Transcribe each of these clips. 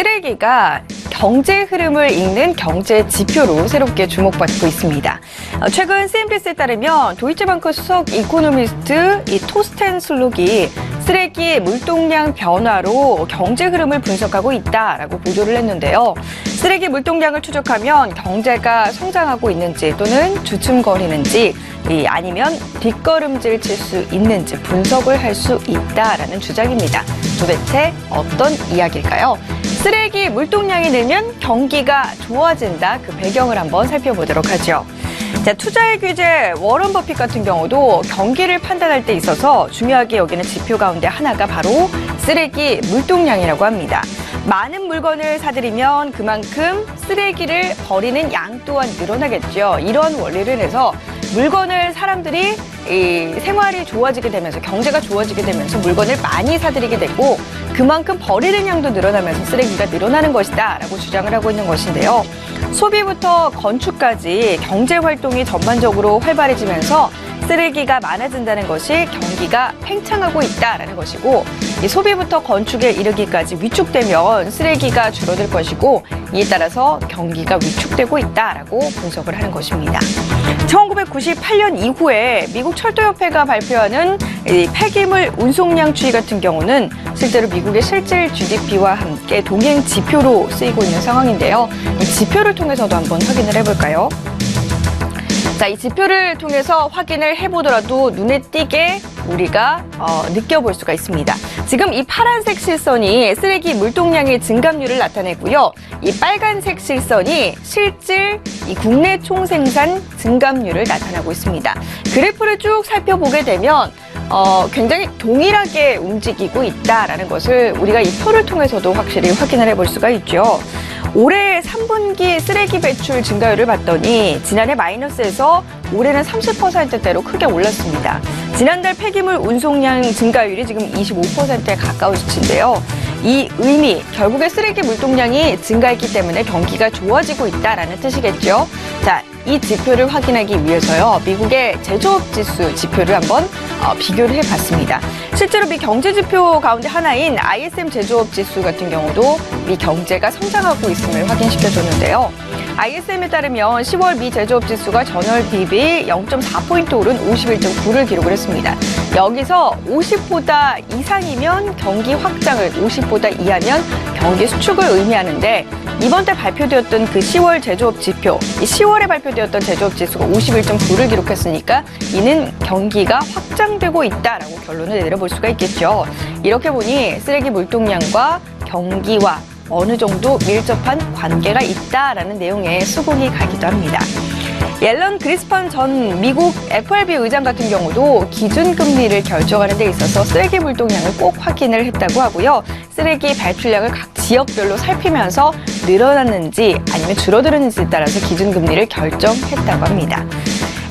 쓰레기가 경제 흐름을 읽는 경제 지표로 새롭게 주목받고 있습니다. 최근 CNBC에 따르면 도이치방크 수석 이코노미스트 토스텐 슬록이 쓰레기 물동량 변화로 경제 흐름을 분석하고 있다라고 보도를 했는데요. 쓰레기 물동량을 추적하면 경제가 성장하고 있는지 또는 주춤거리는지 아니면 뒷걸음질 칠 수 있는지 분석을 할 수 있다라는 주장입니다. 도대체 어떤 이야기일까요? 쓰레기 물동량이 늘면 경기가 좋아진다. 그 배경을 한번 살펴보도록 하죠. 자, 투자의 귀재 워런 버핏 같은 경우도 경기를 판단할 때 있어서 중요하게 여기는 지표 가운데 하나가 바로 쓰레기 물동량이라고 합니다. 많은 물건을 사들이면 그만큼 쓰레기를 버리는 양 또한 늘어나겠죠. 이런 원리를 해서 물건을 사람들이 생활이 좋아지게 되면서 경제가 좋아지게 되면서 물건을 많이 사들이게 되고 그만큼 버리는 양도 늘어나면서 쓰레기가 늘어나는 것이다 라고 주장을 하고 있는 것인데요. 소비부터 건축까지 경제 활동이 전반적으로 활발해지면서 쓰레기가 많아진다는 것이 경기가 팽창하고 있다라는 것이고 이 소비부터 건축에 이르기까지 위축되면 쓰레기가 줄어들 것이고 이에 따라서 경기가 위축되고 있다라고 분석을 하는 것입니다. 1998년 이후에 미국 철도협회가 발표하는 이 폐기물 운송량 추이 같은 경우는 실제로 미국의 실질 GDP와 함께 동행 지표로 쓰이고 있는 상황인데요. 이 지표를 통해서도 한번 확인을 해볼까요? 자, 이 지표를 통해서 확인을 해보더라도 눈에 띄게 우리가 느껴볼 수가 있습니다. 지금 이 파란색 실선이 쓰레기 물동량의 증감률을 나타내고요. 이 빨간색 실선이 실질 이 국내 총생산 증감률을 나타내고 있습니다. 그래프를 쭉 살펴보게 되면 굉장히 동일하게 움직이고 있다라는 것을 우리가 이 표를 통해서도 확실히 확인을 해볼 수가 있죠. 올해 3분기 쓰레기 배출 증가율을 봤더니 지난해 마이너스에서 올해는 30%대로 크게 올랐습니다. 지난달 폐기물 운송량 증가율이 지금 25%에 가까운 수치인데요. 이 의미, 결국에 쓰레기 물동량이 증가했기 때문에 경기가 좋아지고 있다라는 뜻이겠죠. 자, 이 지표를 확인하기 위해서요. 미국의 제조업 지수 지표를 한번 비교를 해봤습니다. 실제로 미 경제 지표 가운데 하나인 ISM 제조업 지수 같은 경우도 미 경제가 성장하고 있음을 확인시켜줬는데요. ISM에 따르면 10월 미 제조업 지수가 전월 대비 0.4포인트 오른 51.9를 기록을 했습니다. 여기서 50보다 이상이면 경기 확장을, 50보다 이하면 경기 수축을 의미하는데 이번 달 발표되었던 그 10월 제조업 지표, 이 10월에 발표되었던 제조업 지수가 51.9를 기록했으니까 이는 경기가 확장되고 있다라고 결론을 내려볼 수가 있겠죠. 이렇게 보니 쓰레기 물동량과 경기와 어느 정도 밀접한 관계가 있다라는 내용의 수긍이 가기도 합니다. 옐런 그리스펀 전 미국 FRB 의장 같은 경우도 기준금리를 결정하는 데 있어서 쓰레기 물동량을 꼭 확인을 했다고 하고요. 쓰레기 배출량을 각 지역별로 살피면서 늘어났는지 아니면 줄어들었는지에 따라서 기준금리를 결정했다고 합니다.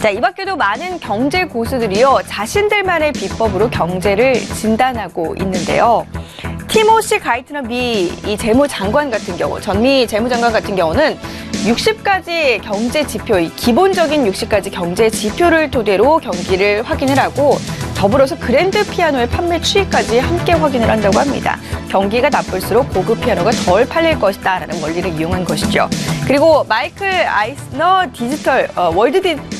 자, 이 밖에도 많은 경제 고수들이요, 자신들만의 비법으로 경제를 진단하고 있는데요. 티모시 가이트너 미 이 재무장관 같은 경우, 전미 재무장관 같은 경우는 60가지 경제 지표, 기본적인 60가지 경제 지표를 토대로 경기를 확인을 하고 더불어서 그랜드 피아노의 판매 추이까지 함께 확인을 한다고 합니다. 경기가 나쁠수록 고급 피아노가 덜 팔릴 것이다 라는 원리를 이용한 것이죠. 그리고 마이클 아이스너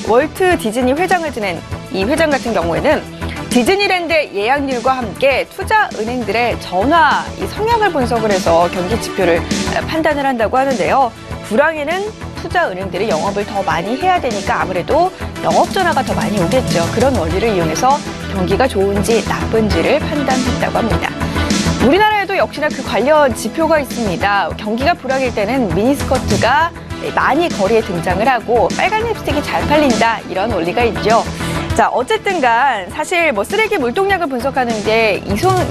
월트 디즈니 회장을 지낸 이 회장 같은 경우에는 디즈니랜드 예약률과 함께 투자은행들의 전화 이 성향을 분석을 해서 경기 지표를 판단을 한다고 하는데요. 불황에는 투자은행들이 영업을 더 많이 해야 되니까 아무래도 영업 전화가 더 많이 오겠죠. 그런 원리를 이용해서 경기가 좋은지 나쁜지를 판단했다고 합니다. 우리나라에도 역시나 그 관련 지표가 있습니다. 경기가 불황일 때는 미니스커트가 많이 거리에 등장을 하고 빨간 립스틱이 잘 팔린다, 이런 원리가 있죠. 자, 어쨌든 간 사실 쓰레기 물동량을 분석하는 게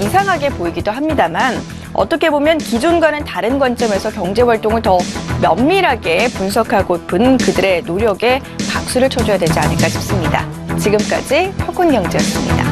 이상하게 보이기도 합니다만 어떻게 보면 기존과는 다른 관점에서 경제 활동을 더 면밀하게 분석하고픈 그들의 노력에 박수를 쳐줘야 되지 않을까 싶습니다. 지금까지 혁훈경제였습니다.